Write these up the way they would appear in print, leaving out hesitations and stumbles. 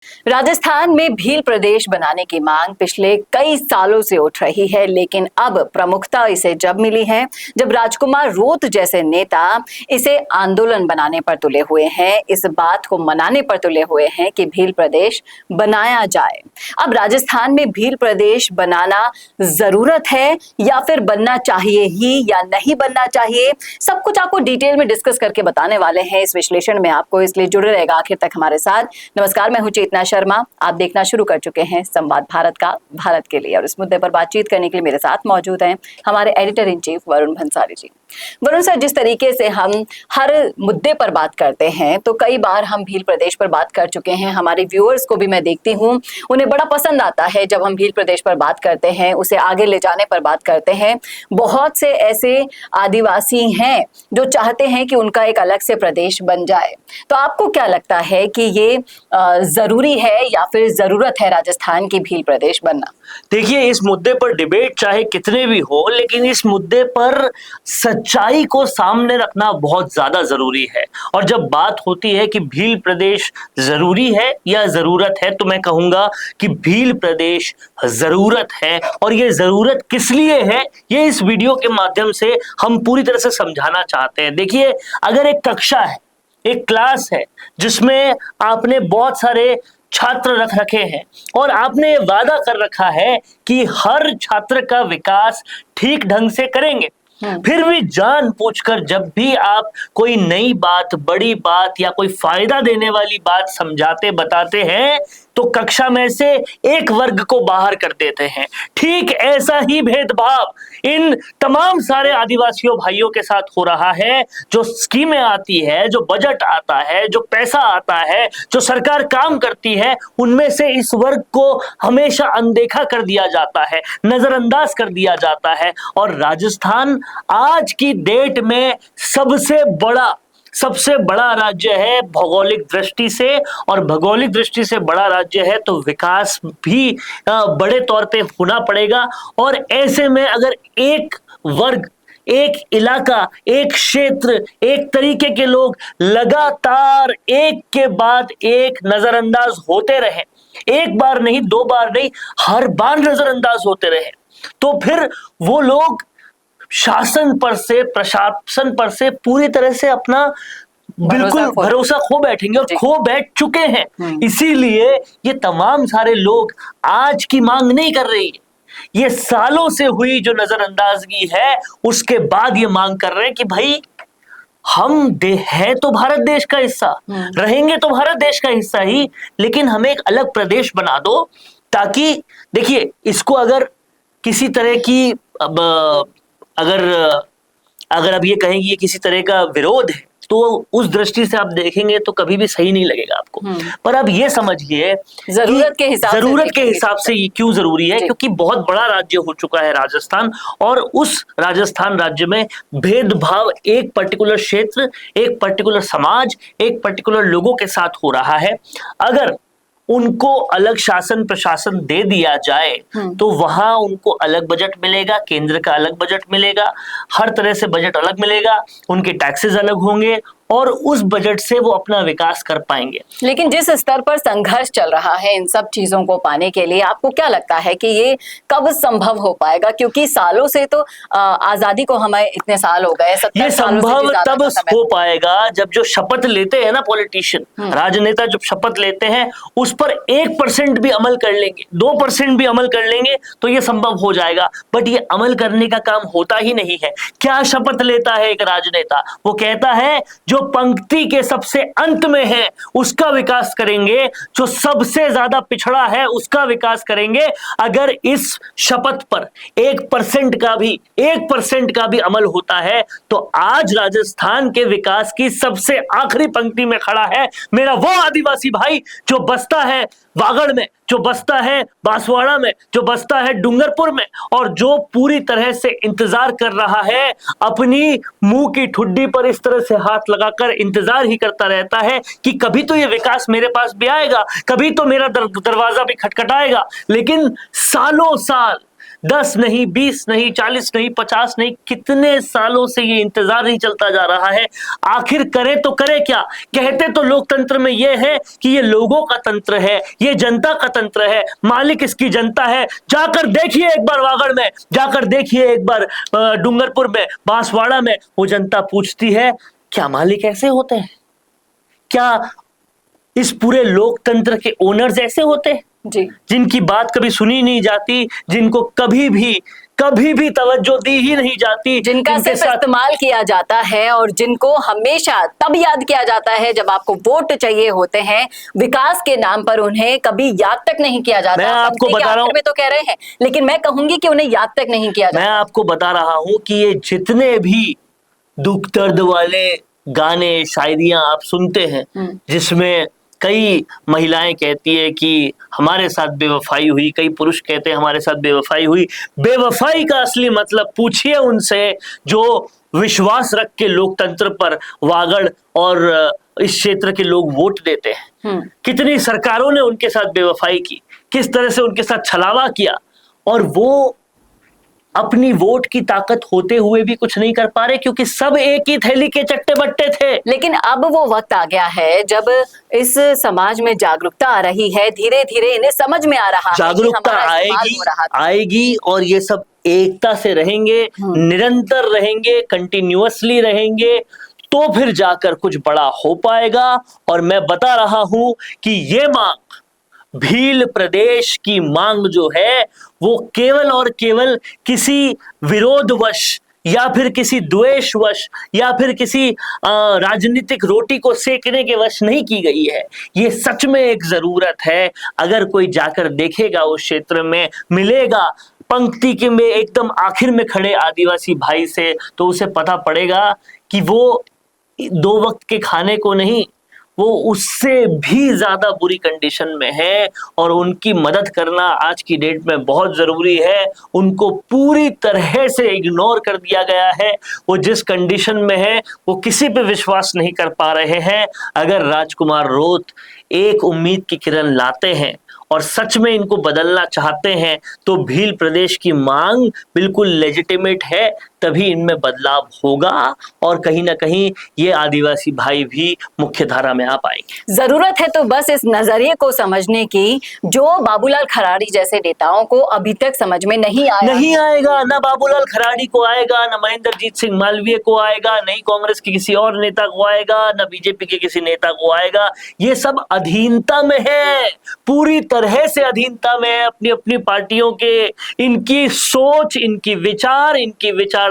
राजस्थान में भील प्रदेश बनाने की मांग पिछले कई सालों से उठ रही है, लेकिन अब प्रमुखता इसे जब मिली है जब राजकुमार रोत जैसे नेता इसे आंदोलन बनाने पर तुले हुए हैं, इस बात को मनाने पर तुले हुए हैं कि भील प्रदेश बनाया जाए। अब राजस्थान में भील प्रदेश बनाना जरूरत है या फिर बनना चाहिए ही या नहीं बनना चाहिए, सब कुछ आपको डिटेल में डिस्कस करके बताने वाले हैं इस विश्लेषण में आपको, इसलिए जुड़े रहेगा आखिर तक हमारे साथ। नमस्कार, मैं हूं चेतना शर्मा। आप देखना शुरू कर चुके हैं संवाद भारत का भारत के लिए, और इस मुद्दे पर बातचीत करने के लिए मेरे साथ मौजूद हैं हमारे editor in chief Varun Bhansali ji. Varun sir, जिस तरीके से हम हर मुद्दे पर बात करते हैं, तो कई बार हम भील प्रदेश पर बात कर चुके हैं। हमारे व्यूअर्स को भी मैं देखती हूँ, उन्हें बड़ा पसंद आता है जब हम भील प्रदेश पर बात करते हैं, उसे आगे ले जाने पर बात करते हैं। बहुत से ऐसे आदिवासी हैं जो चाहते हैं कि उनका एक अलग से प्रदेश बन जाए। तो आपको क्या लगता है कि ये जरूरी है या फिर जरूरत है राजस्थान की भील प्रदेश बनना? देखिए, इस मुद्दे पर डिबेट चाहे कितने भी हो, लेकिन इस मुद्दे पर सच्चाई को सामने रखना बहुत ज्यादा जरूरी है। और जब बात होती है कि भील प्रदेश जरूरी है या जरूरत है, तो मैं कहूंगा कि भील प्रदेश जरूरत है। और ये जरूरत किस लिए है, ये इस वीडियो के माध्यम से हम पूरी तरह से समझाना चाहते हैं। देखिए, अगर एक कक्षा है, एक क्लास है जिसमें आपने बहुत सारे छात्र रख रखे हैं और आपने वादा कर रखा है कि हर छात्र का विकास ठीक ढंग से करेंगे, फिर भी जान पूछकर जब भी आप कोई नई बात, बड़ी बात या कोई फायदा देने वाली बात समझाते बताते हैं, तो कक्षा में से एक वर्ग को बाहर कर देते हैं। ठीक ऐसा ही भेदभाव इन तमाम सारे आदिवासियों भाइयों के साथ हो रहा है। जो स्कीमें आती है, जो बजट आता है, जो पैसा आता है, जो सरकार काम करती है, उनमें से इस वर्ग को हमेशा अनदेखा कर दिया जाता है, नजरअंदाज कर दिया जाता है। और राजस्थान आज की डेट में सबसे बड़ा राज्य है भौगोलिक दृष्टि से, और भौगोलिक दृष्टि से बड़ा राज्य है तो विकास भी बड़े तौर पे होना पड़ेगा। और ऐसे में अगर एक वर्ग, एक इलाका, एक क्षेत्र, एक तरीके के लोग लगातार एक के बाद एक नजरअंदाज होते रहे, एक बार नहीं, दो बार नहीं, हर बार नजरअंदाज होते रहे, तो फिर वो लोग शासन पर से, प्रशासन पर से पूरी तरह से अपना बिल्कुल भरोसा खो बैठेंगे और खो बैठ चुके हैं। इसीलिए ये तमाम सारे लोग आज की मांग नहीं कर रही है, ये सालों से हुई जो नजरअंदाजगी है उसके बाद ये मांग कर रहे हैं कि भाई हम है तो भारत देश का हिस्सा, रहेंगे तो भारत देश का हिस्सा ही, लेकिन हमें एक अलग प्रदेश बना दो। ताकि देखिए, इसको अगर किसी तरह की अगर अब ये कहेंगे ये किसी तरह का विरोध है, तो उस दृष्टि से आप देखेंगे तो कभी भी सही नहीं लगेगा आपको। पर अब ये समझिए जरूरत के हिसाब से ये क्यों जरूरी है, क्योंकि बहुत बड़ा राज्य हो चुका है राजस्थान, और उस राजस्थान राज्य में भेदभाव एक पर्टिकुलर क्षेत्र, एक पर्टिकुलर समाज, एक पर्टिकुलर लोगों के साथ हो रहा है। अगर उनको अलग शासन प्रशासन दे दिया जाए तो वहां उनको अलग बजट मिलेगा, केंद्र का अलग बजट मिलेगा, हर तरह से बजट अलग मिलेगा, उनके टैक्सेस अलग होंगे और उस बजट से वो अपना विकास कर पाएंगे। लेकिन जिस स्तर पर संघर्ष चल रहा है इन सब चीजों को पाने के लिए, आपको क्या लगता है कि ये कब संभव हो पाएगा? क्योंकि सालों से तो आजादी को हमें इतने साल हो गए, ये संभव तब हो पाएगा जब जो शपथ लेते हैं ना पॉलिटिशियन, राजनेता, जब शपथ लेते हैं उस पर 1% भी अमल कर लेंगे, 2% भी अमल कर लेंगे तो ये संभव हो जाएगा। बट ये अमल करने का काम होता ही नहीं है। क्या शपथ लेता है एक राजनेता? वो कहता है जो पंक्ति के सबसे अंत में है उसका विकास करेंगे, जो सबसे ज्यादा पिछड़ा है उसका विकास करेंगे। अगर इस शपथ पर 1% का भी अमल होता है तो आज राजस्थान के विकास की सबसे आखिरी पंक्ति में खड़ा है मेरा वो आदिवासी भाई जो बसता है वागड़ में, जो बसता है बांसवाड़ा में, जो बसता है डूंगरपुर में, और जो पूरी तरह से इंतजार कर रहा है, अपनी मुंह की ठुड्डी पर इस तरह से हाथ लगाकर इंतजार ही करता रहता है कि कभी तो ये विकास मेरे पास भी आएगा, कभी तो मेरा दरवाजा भी खटखटाएगा। लेकिन सालों साल 10 नहीं, 20 नहीं, 40 नहीं, 50 नहीं, कितने सालों से ये इंतजार नहीं चलता जा रहा है। आखिर करे तो करे क्या? कहते तो लोकतंत्र में ये है कि ये लोगों का तंत्र है, ये जनता का तंत्र है, मालिक इसकी जनता है। जाकर देखिए एक बार वागड़ में, जाकर देखिए एक बार डूंगरपुर में, बांसवाड़ा में, वो जनता पूछती है क्या मालिक ऐसे होते हैं? क्या इस पूरे लोकतंत्र के ओनर्स ऐसे होते हैं? जी, जिनकी बात कभी सुनी नहीं जाती, जिनको कभी भी तवज्जो दी ही नहीं जाती, जिनका जिनके सिर्फ इस्तेमाल किया जाता है और जिनको हमेशा तब याद किया जाता है जब आपको वोट चाहिए होते हैं। विकास के नाम पर उन्हें कभी याद तक नहीं किया जाता। मैं आपको पंक्ति के बता रहा आखिर हूं, में तो कह रहे हैं, लेकिन मैं कहूंगी कि उन्हें याद तक नहीं किया मैं जाता। आपको बता रहा हूं कि ये जितने भी दुख दर्द वाले गाने, शायरियां आप सुनते हैं, जिसमें कई महिलाएं कहती है कि हमारे साथ बेवफाई हुई, कई पुरुष कहते हैं हमारे साथ बेवफाई हुई। बेवफाई का असली मतलब पूछिए उनसे जो विश्वास रख के लोकतंत्र पर वागड़ और इस क्षेत्र के लोग वोट देते हैं। कितनी सरकारों ने उनके साथ बेवफाई की, किस तरह से उनके साथ छलावा किया, और वो अपनी वोट की ताकत होते हुए भी कुछ नहीं कर पा रहे, क्योंकि सब एक ही थैली के चट्टे बट्टे थे। लेकिन अब वो वक्त आ गया है जब इस समाज में जागरूकता आ रही है, धीरे धीरे इन्हें समझ में आ रहा है कि जागरूकता हमारा इस्तेमाल आएगी, हो रहा था। आएगी, और ये सब एकता से रहेंगे, निरंतर रहेंगे, कंटिन्यूअसली रहेंगे, तो फिर जाकर कुछ बड़ा हो पाएगा। और मैं बता रहा हूं कि ये मांग, भील प्रदेश की मांग जो है, वो केवल और केवल किसी विरोधवश या फिर किसी द्वेषवश या फिर किसी राजनीतिक रोटी को सेकने के वश नहीं की गई है। ये सच में एक जरूरत है। अगर कोई जाकर देखेगा उस क्षेत्र में, मिलेगा पंक्ति के में एकदम आखिर में खड़े आदिवासी भाई से, तो उसे पता पड़ेगा कि वो 2 वक्त के खाने को नहीं, वो उससे भी ज्यादा बुरी कंडीशन में है, और उनकी मदद करना आज की डेट में बहुत जरूरी है। उनको पूरी तरह से इग्नोर कर दिया गया है। वो जिस कंडीशन में है, वो किसी पे विश्वास नहीं कर पा रहे हैं। अगर राजकुमार रोत एक उम्मीद की किरण लाते हैं और सच में इनको बदलना चाहते हैं, तो भील प्रदेश की मांग बिल्कुल लेजिटिमेट है, तभी इनमें बदलाव होगा, और कहीं ना कहीं ये आदिवासी भाई भी मुख्य धारा में आ पाएंगे। जरूरत है तो बस इस नजरिए को समझने की, जो बाबूलाल खराड़ी जैसे नेताओं को अभी तक समझ में नहीं आया। नहीं आएगा, ना बाबूलाल खराड़ी को आएगा, ना महेंद्रजीत सिंह मालवीय को आएगा, नहीं कांग्रेस के किसी और नेता को आएगा, ना बीजेपी के किसी नेता को आएगा। ये सब अधीनता में है, पूरी तरह से अधीनता में है अपनी अपनी पार्टियों के। इनकी सोच, इनकी विचार, इनकी विचारधारा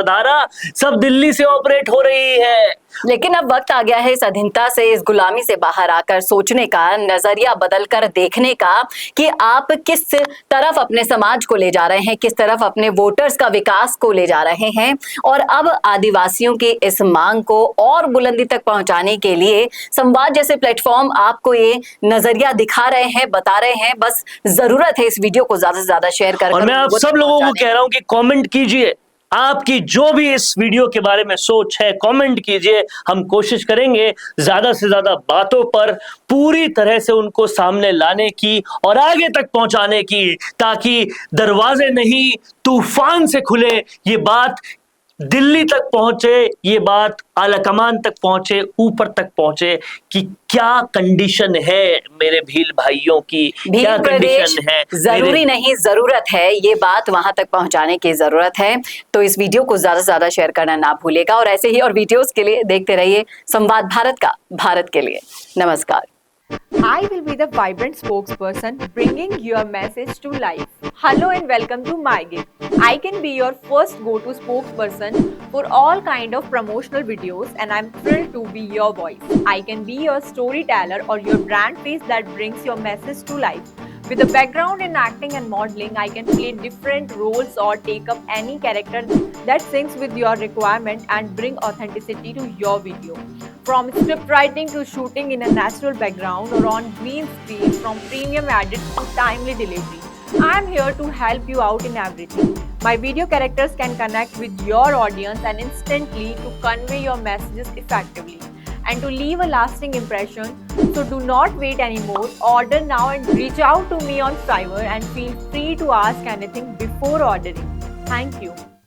सब दिल्ली से ऑपरेट हो रही है। लेकिन अब वक्त आ गया है इस अधीनता से, इस गुलामी से बाहर आकर सोचने का, नजरिया बदलकर देखने का कि आप किस तरफ अपने समाज को ले जा रहे हैं, किस तरफ अपने वोटर्स का विकास को ले जा रहे हैं। और अब आदिवासियों की इस मांग को और बुलंदी तक पहुंचाने के लिए संवाद जैसे प्लेटफॉर्म आपको ये नजरिया दिखा रहे हैं, बता रहे हैं। बस जरूरत है इस वीडियो को ज्यादा से ज्यादा शेयर कर। और मैं आप सब लोगों को कह रहा हूं कि कमेंट कीजिए, आपकी जो भी इस वीडियो के बारे में सोच है, कमेंट कीजिए। हम कोशिश करेंगे ज्यादा से ज्यादा बातों पर पूरी तरह से उनको सामने लाने की और आगे तक पहुंचाने की, ताकि दरवाजे नहीं तूफान से खुले, ये बात दिल्ली तक पहुंचे, ये बात आलाकमान तक पहुंचे, ऊपर तक पहुंचे कि क्या कंडीशन है मेरे भील भाइयों की, क्या कंडीशन है। जरूरी नहीं, जरूरत है, ये बात वहां तक पहुंचाने की जरूरत है। तो इस वीडियो को ज्यादा से ज्यादा शेयर करना ना भूलेगा, और ऐसे ही और वीडियोस के लिए देखते रहिए संवाद भारत का, भारत के लिए। नमस्कार। I will be the vibrant spokesperson bringing your message to life. Hello and welcome to MyGig. I can be your first go-to spokesperson for all kind of promotional videos, and I'm thrilled to be your voice. I can be your storyteller or your brand face that brings your message to life. With a background in acting and modeling, I can play different roles or take up any character that syncs with your requirement and bring authenticity to your video. From script writing to shooting in a natural background or on green screen, from premium edits to timely delivery, I'm here to help you out in everything. My video characters can connect with your audience and instantly to convey your messages effectively. and to leave a lasting impression. So do not wait anymore. Order now and reach out to me on Fiverr and feel free to ask anything before ordering. Thank you.